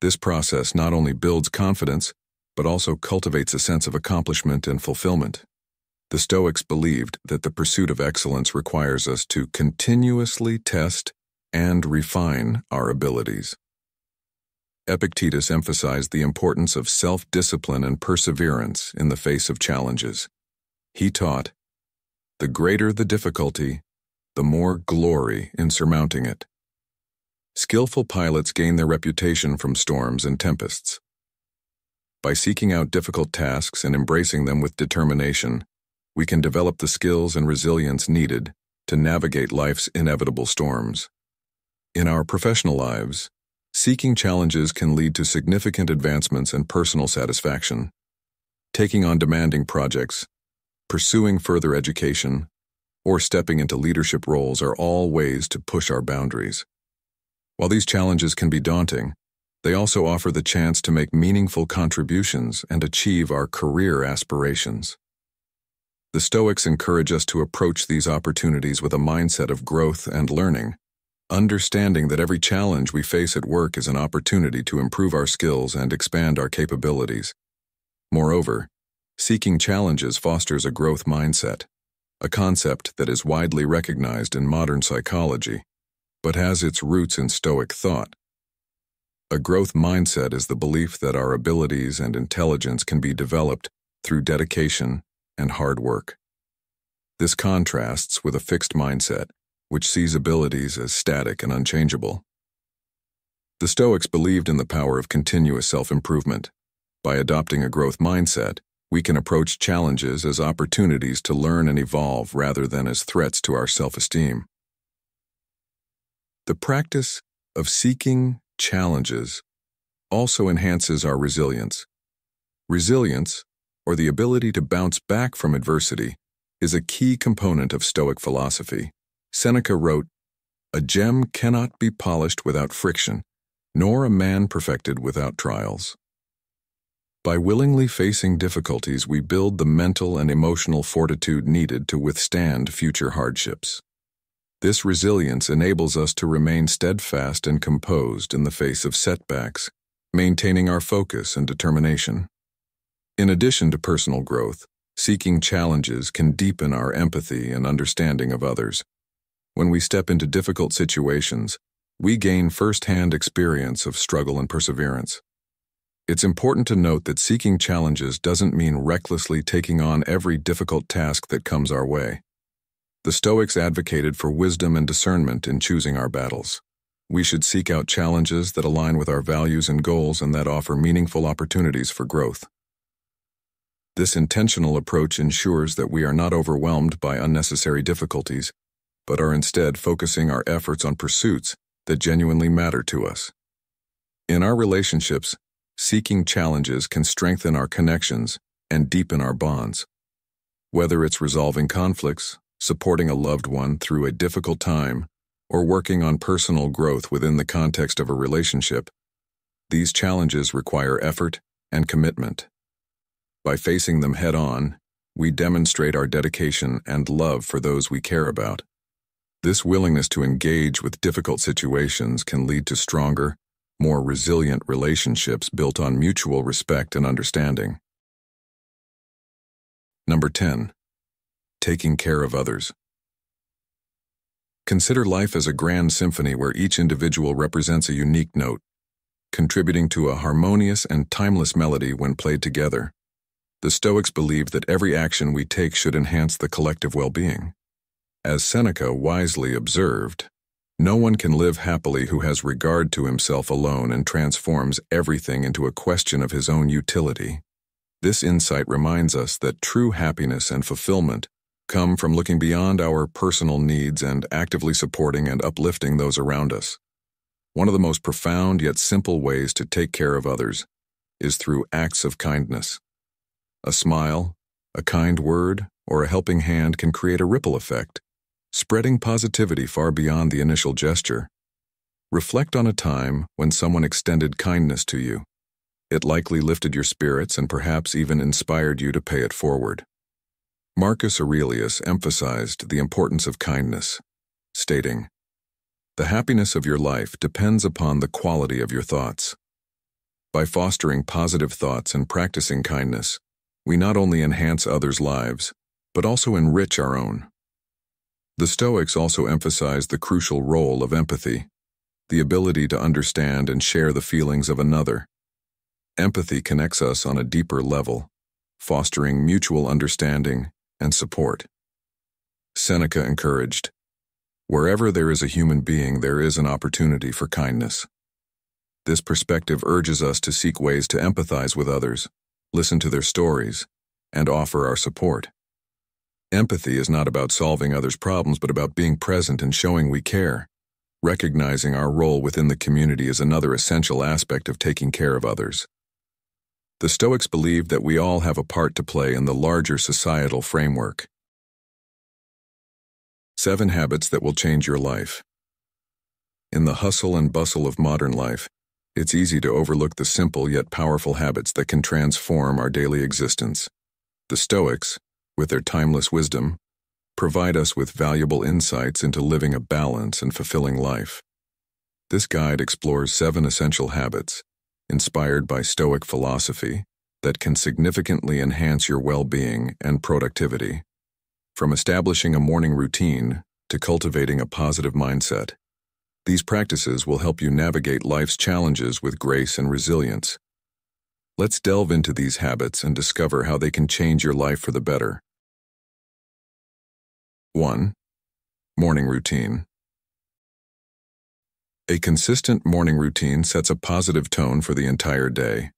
Speaker 1: This process not only builds confidence, but also cultivates a sense of accomplishment and fulfillment. The Stoics believed that the pursuit of excellence requires us to continuously test and refine our abilities. Epictetus emphasized the importance of self-discipline and perseverance in the face of challenges. He taught, "The greater the difficulty, the more glory in surmounting it." Skillful pilots gain their reputation from storms and tempests. By seeking out difficult tasks and embracing them with determination, we can develop the skills and resilience needed to navigate life's inevitable storms. In our professional lives, seeking challenges can lead to significant advancements and personal satisfaction. Taking on demanding projects, pursuing further education, or stepping into leadership roles are all ways to push our boundaries. While these challenges can be daunting, they also offer the chance to make meaningful contributions and achieve our career aspirations. The Stoics encourage us to approach these opportunities with a mindset of growth and learning, understanding that every challenge we face at work is an opportunity to improve our skills and expand our capabilities. Moreover, seeking challenges fosters a growth mindset, a concept that is widely recognized in modern psychology, but has its roots in Stoic thought. A growth mindset is the belief that our abilities and intelligence can be developed through dedication and hard work. This contrasts with a fixed mindset, which sees abilities as static and unchangeable. The Stoics believed in the power of continuous self-improvement. By adopting a growth mindset, we can approach challenges as opportunities to learn and evolve rather than as threats to our self-esteem. The practice of seeking challenges also enhances our resilience. Resilience, or the ability to bounce back from adversity, is a key component of Stoic philosophy. Seneca wrote, "A gem cannot be polished without friction, nor a man perfected without trials." By willingly facing difficulties, we build the mental and emotional fortitude needed to withstand future hardships. This resilience enables us to remain steadfast and composed in the face of setbacks, maintaining our focus and determination. In addition to personal growth, seeking challenges can deepen our empathy and understanding of others. When we step into difficult situations, we gain first-hand experience of struggle and perseverance. It's important to note that seeking challenges doesn't mean recklessly taking on every difficult task that comes our way. The Stoics advocated for wisdom and discernment in choosing our battles. We should seek out challenges that align with our values and goals and that offer meaningful opportunities for growth. This intentional approach ensures that we are not overwhelmed by unnecessary difficulties, but are instead focusing our efforts on pursuits that genuinely matter to us. In our relationships, seeking challenges can strengthen our connections and deepen our bonds. Whether it's resolving conflicts, supporting a loved one through a difficult time, or working on personal growth within the context of a relationship, these challenges require effort and commitment. By facing them head-on, we demonstrate our dedication and love for those we care about. This willingness to engage with difficult situations can lead to stronger, more resilient relationships built on mutual respect and understanding. Number 10. Taking care of others. Consider life as a grand symphony where each individual represents a unique note, contributing to a harmonious and timeless melody when played together. The Stoics believed that every action we take should enhance the collective well-being. As Seneca wisely observed, no one can live happily who has regard to himself alone and transforms everything into a question of his own utility. This insight reminds us that true happiness and fulfillment come from looking beyond our personal needs and actively supporting and uplifting those around us. One of the most profound yet simple ways to take care of others is through acts of kindness. A smile, a kind word, or a helping hand can create a ripple effect, spreading positivity far beyond the initial gesture. Reflect on a time when someone extended kindness to you. It likely lifted your spirits and perhaps even inspired you to pay it forward. Marcus Aurelius emphasized the importance of kindness, stating, "The happiness of your life depends upon the quality of your thoughts." By fostering positive thoughts and practicing kindness, we not only enhance others' lives, but also enrich our own. The Stoics also emphasized the crucial role of empathy, the ability to understand and share the feelings of another. Empathy connects us on a deeper level, fostering mutual understanding and support. Seneca encouraged, "Wherever there is a human being, there is an opportunity for kindness." This perspective urges us to seek ways to empathize with others, listen to their stories, and offer our support. Empathy is not about solving others' problems, but about being present and showing we care. Recognizing our role within the community is another essential aspect of taking care of others. The Stoics believed that we all have a part to play in the larger societal framework. 7 habits that will change your life. In the hustle and bustle of modern life, it's easy to overlook the simple yet powerful habits that can transform our daily existence. The Stoics, with their timeless wisdom, provide us with valuable insights into living a balanced and fulfilling life. This guide explores 7 essential habits, inspired by Stoic philosophy, that can significantly enhance your well-being and productivity. From establishing a morning routine to cultivating a positive mindset, these practices will help you navigate life's challenges with grace and resilience. Let's delve into these habits and discover how they can change your life for the better. 1. Morning routine. A consistent morning routine sets a positive tone for the entire day.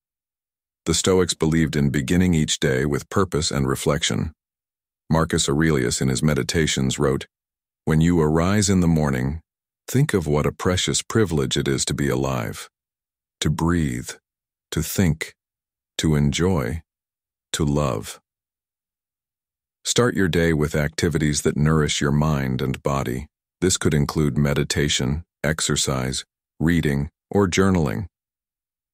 Speaker 1: The Stoics believed in beginning each day with purpose and reflection. Marcus Aurelius in his Meditations wrote, "When you arise in the morning, think of what a precious privilege it is to be alive, to breathe, to think, to enjoy, to love." Start your day with activities that nourish your mind and body. This could include meditation, exercise, reading, or journaling.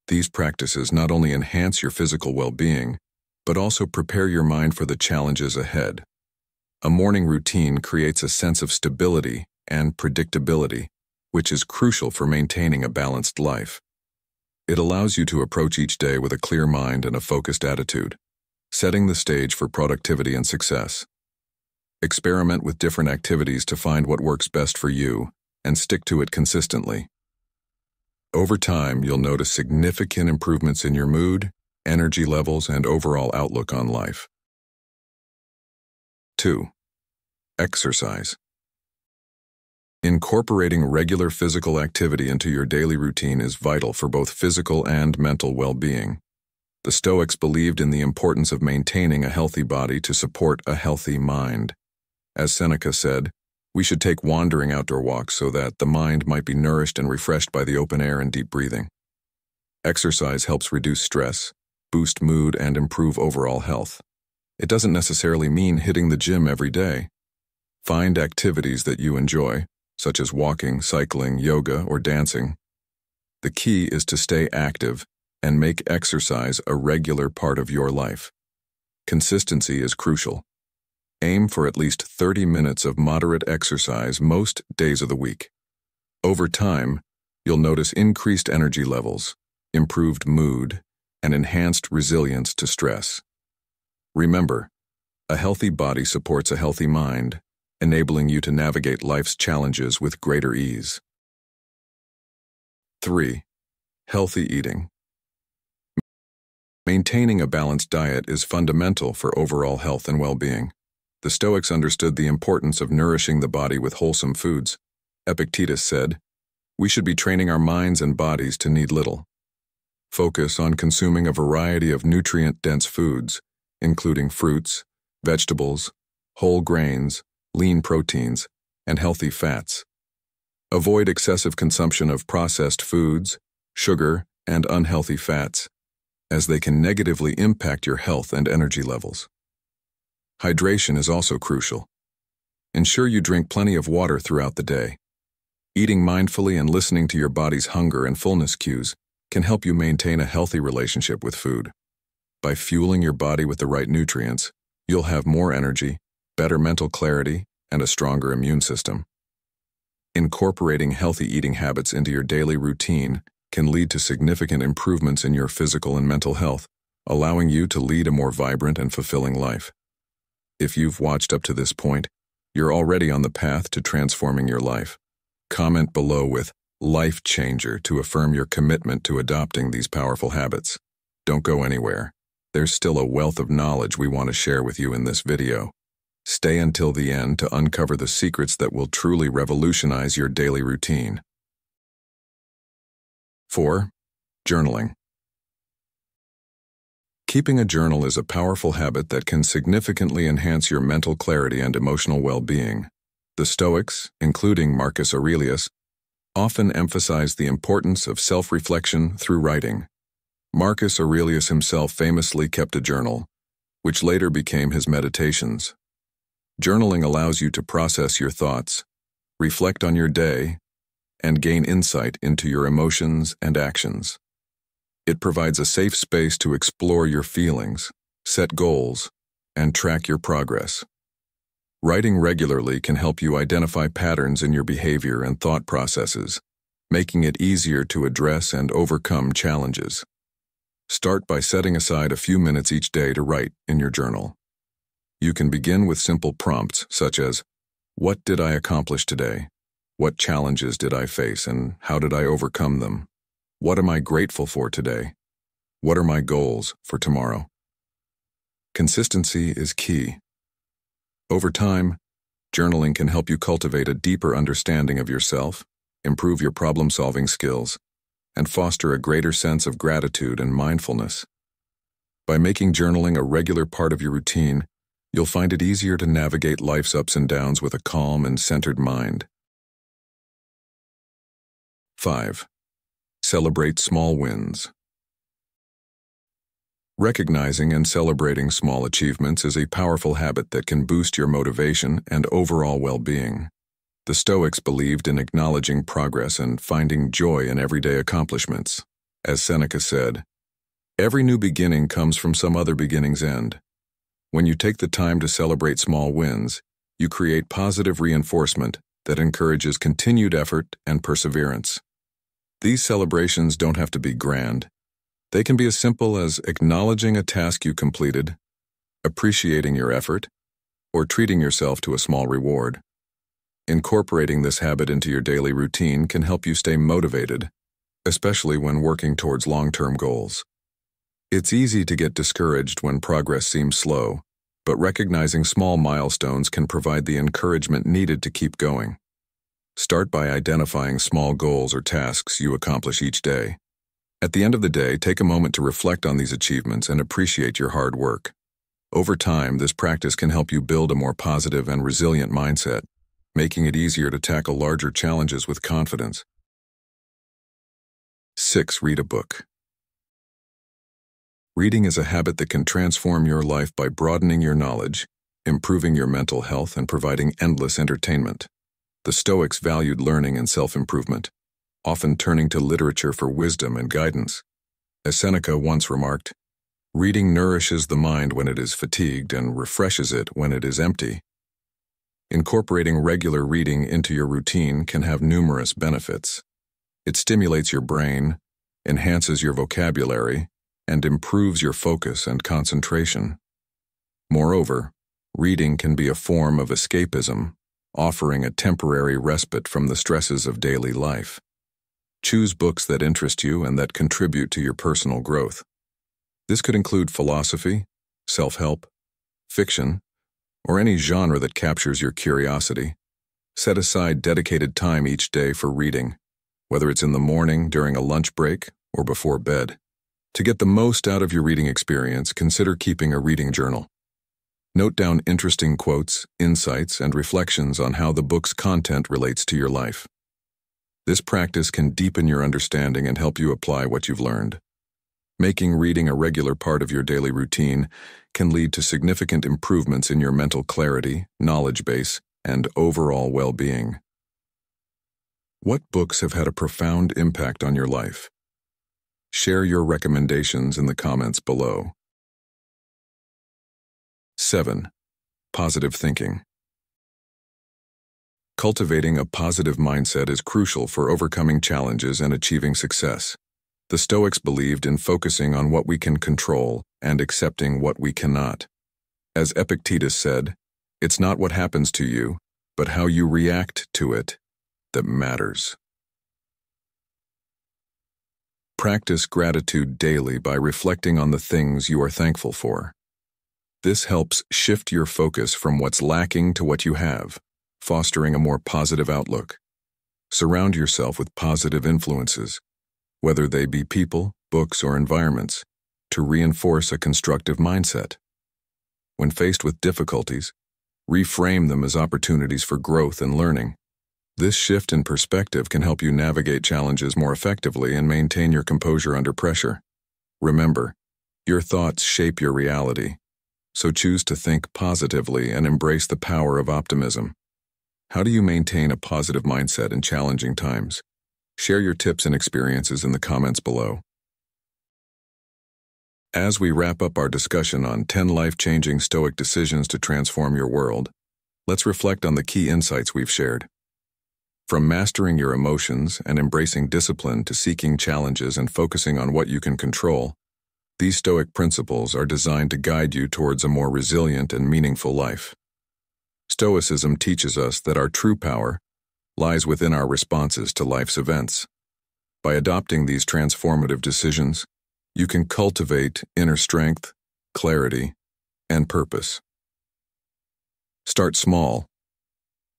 Speaker 1: These practices not only enhance your physical well-being, but also prepare your mind for the challenges ahead. A morning routine creates a sense of stability and predictability, which is crucial for maintaining a balanced life. It allows you to approach each day with a clear mind and a focused attitude, setting the stage for productivity and success. Experiment with different activities to find what works best for you and stick to it consistently. Over time, you'll notice significant improvements in your mood, energy levels, and overall outlook on life. 2. Exercise. Incorporating regular physical activity into your daily routine is vital for both physical and mental well-being. The Stoics believed in the importance of maintaining a healthy body to support a healthy mind. As Seneca said, we should take wandering outdoor walks so that the mind might be nourished and refreshed by the open air and deep breathing. Exercise helps reduce stress, boost mood, and improve overall health. It doesn't necessarily mean hitting the gym every day. Find activities that you enjoy, such as walking, cycling, yoga, or dancing. The key is to stay active and make exercise a regular part of your life. Consistency is crucial. Aim for at least 30 minutes of moderate exercise most days of the week. Over time, you'll notice increased energy levels, improved mood, and enhanced resilience to stress. Remember, a healthy body supports a healthy mind, enabling you to navigate life's challenges with greater ease. 3. Healthy eating. Maintaining a balanced diet is fundamental for overall health and well-being. The Stoics understood the importance of nourishing the body with wholesome foods. Epictetus said, "We should be training our minds and bodies to need little." Focus on consuming a variety of nutrient-dense foods, including fruits, vegetables, whole grains, lean proteins, and healthy fats. Avoid excessive consumption of processed foods, sugar, and unhealthy fats, as they can negatively impact your health and energy levels. Hydration is also crucial. Ensure you drink plenty of water throughout the day. Eating mindfully and listening to your body's hunger and fullness cues can help you maintain a healthy relationship with food. By fueling your body with the right nutrients, you'll have more energy, better mental clarity, and a stronger immune system. Incorporating healthy eating habits into your daily routine can lead to significant improvements in your physical and mental health, allowing you to lead a more vibrant and fulfilling life. If you've watched up to this point, you're already on the path to transforming your life. Comment below with "Life Changer" to affirm your commitment to adopting these powerful habits. Don't go anywhere. There's still a wealth of knowledge we want to share with you in this video. Stay until the end to uncover the secrets that will truly revolutionize your daily routine. 4. Journaling. Keeping a journal is a powerful habit that can significantly enhance your mental clarity and emotional well-being. The Stoics, including Marcus Aurelius, often emphasize the importance of self-reflection through writing. Marcus Aurelius himself famously kept a journal, which later became his Meditations. Journaling allows you to process your thoughts, reflect on your day, and gain insight into your emotions and actions. It provides a safe space to explore your feelings, set goals, and track your progress. Writing regularly can help you identify patterns in your behavior and thought processes, making it easier to address and overcome challenges. Start by setting aside a few minutes each day to write in your journal. You can begin with simple prompts such as, "What did I accomplish today? What challenges did I face and how did I overcome them? What am I grateful for today? What are my goals for tomorrow?" Consistency is key. Over time, journaling can help you cultivate a deeper understanding of yourself, improve your problem-solving skills, and foster a greater sense of gratitude and mindfulness. By making journaling a regular part of your routine, you'll find it easier to navigate life's ups and downs with a calm and centered mind. 5. Celebrate small wins. Recognizing and celebrating small achievements is a powerful habit that can boost your motivation and overall well-being. The Stoics believed in acknowledging progress and finding joy in everyday accomplishments. As Seneca said, "Every new beginning comes from some other beginning's end." When you take the time to celebrate small wins, you create positive reinforcement that encourages continued effort and perseverance. These celebrations don't have to be grand. They can be as simple as acknowledging a task you completed, appreciating your effort, or treating yourself to a small reward. Incorporating this habit into your daily routine can help you stay motivated, especially when working towards long-term goals. It's easy to get discouraged when progress seems slow, but recognizing small milestones can provide the encouragement needed to keep going. Start by identifying small goals or tasks you accomplish each day. At the end of the day, take a moment to reflect on these achievements and appreciate your hard work. Over time, this practice can help you build a more positive and resilient mindset, making it easier to tackle larger challenges with confidence. 6. Read a book. Reading is a habit that can transform your life by broadening your knowledge, improving your mental health, and providing endless entertainment. The Stoics valued learning and self-improvement, often turning to literature for wisdom and guidance. As Seneca once remarked, "Reading nourishes the mind when it is fatigued and refreshes it when it is empty." Incorporating regular reading into your routine can have numerous benefits. It stimulates your brain, enhances your vocabulary, and improves your focus and concentration. Moreover, reading can be a form of escapism, offering a temporary respite from the stresses of daily life. Choose books that interest you and that contribute to your personal growth. This could include philosophy, self-help, fiction, or any genre that captures your curiosity. Set aside dedicated time each day for reading, whether it's in the morning, during a lunch break, or before bed. To get the most out of your reading experience, consider keeping a reading journal. Note down interesting quotes, insights, and reflections on how the book's content relates to your life. This practice can deepen your understanding and help you apply what you've learned. Making reading a regular part of your daily routine can lead to significant improvements in your mental clarity, knowledge base, and overall well-being. What books have had a profound impact on your life? Share your recommendations in the comments below. 7. Positive thinking. Cultivating a positive mindset is crucial for overcoming challenges and achieving success. The Stoics believed in focusing on what we can control and accepting what we cannot. As Epictetus said, "It's not what happens to you, but how you react to it that matters." Practice gratitude daily by reflecting on the things you are thankful for. This helps shift your focus from what's lacking to what you have, fostering a more positive outlook. Surround yourself with positive influences, whether they be people, books, or environments, to reinforce a constructive mindset. When faced with difficulties, reframe them as opportunities for growth and learning. This shift in perspective can help you navigate challenges more effectively and maintain your composure under pressure. Remember, your thoughts shape your reality, so choose to think positively and embrace the power of optimism. How do you maintain a positive mindset in challenging times? Share your tips and experiences in the comments below. As we wrap up our discussion on 10 life-changing Stoic decisions to transform your world, let's reflect on the key insights we've shared. From mastering your emotions and embracing discipline to seeking challenges and focusing on what you can control, these Stoic principles are designed to guide you towards a more resilient and meaningful life. Stoicism teaches us that our true power lies within our responses to life's events. By adopting these transformative decisions, you can cultivate inner strength, clarity, and purpose. Start small.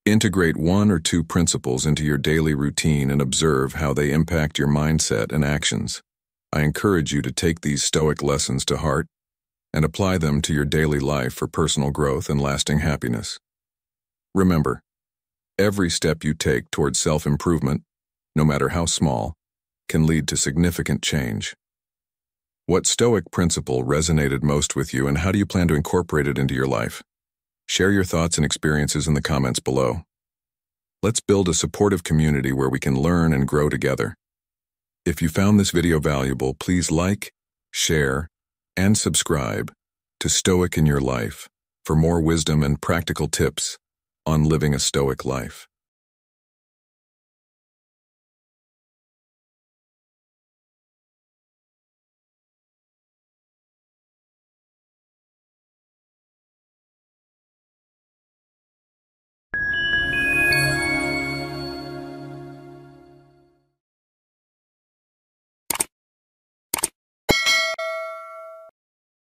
Speaker 1: Integrate 1 or 2 principles into your daily routine and observe how they impact your mindset and actions. I encourage you to take these Stoic lessons to heart and apply them to your daily life for personal growth and lasting happiness. Remember, every step you take towards self-improvement, no matter how small, can lead to significant change. What Stoic principle resonated most with you, and how do you plan to incorporate it into your life? Share your thoughts and experiences in the comments below. Let's build a supportive community where we can learn and grow together. If you found this video valuable, please like, share, and subscribe to Stoic in Your Life for more wisdom and practical tips on living a Stoic life.